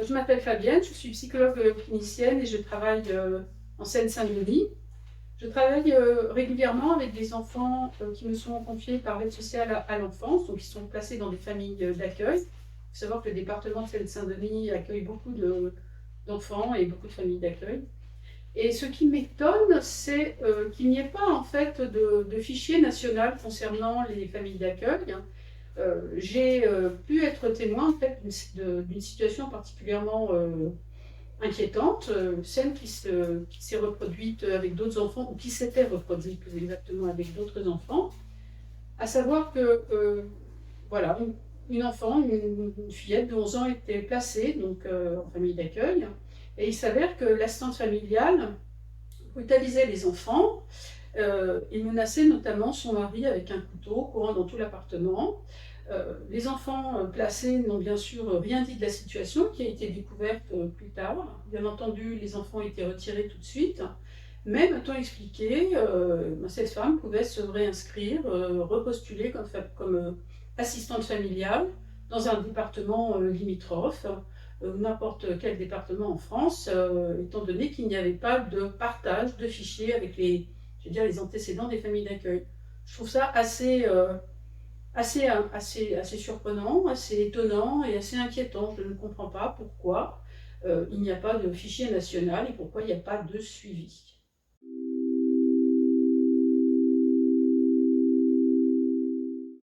Je m'appelle Fabienne, je suis psychologue clinicienne et je travaille en Seine-Saint-Denis. Je travaille régulièrement avec des enfants qui me sont confiés par l'aide sociale à l'enfance, donc qui sont placés dans des familles d'accueil. Il faut savoir que le département de Seine-Saint-Denis accueille beaucoup d'enfants et beaucoup de familles d'accueil. Et ce qui m'étonne, c'est qu'il n'y ait pas en fait de fichier national concernant les familles d'accueil. J'ai pu être témoin en fait, d'une situation particulièrement inquiétante, celle qui s'est reproduite avec d'autres enfants, ou qui s'était reproduite plus exactement avec d'autres enfants, à savoir que voilà, une enfant, une fillette de 11 ans était placée donc, en famille d'accueil, et il s'avère que l'assistante familiale brutalisait les enfants et menaçait notamment son mari avec un couteau courant dans tout l'appartement. Les enfants placés n'ont bien sûr rien dit de la situation qui a été découverte plus tard. Bien entendu, les enfants ont été retirés tout de suite. Mais m'a-t-on expliqué, cette femme pouvait se réinscrire, repostuler comme assistante familiale dans un département limitrophe, n'importe quel département en France, étant donné qu'il n'y avait pas de partage de fichiers avec les antécédents des familles d'accueil. Je trouve ça assez surprenant, assez étonnant et assez inquiétant. Je ne comprends pas pourquoi il n'y a pas de fichier national et pourquoi il n'y a pas de suivi.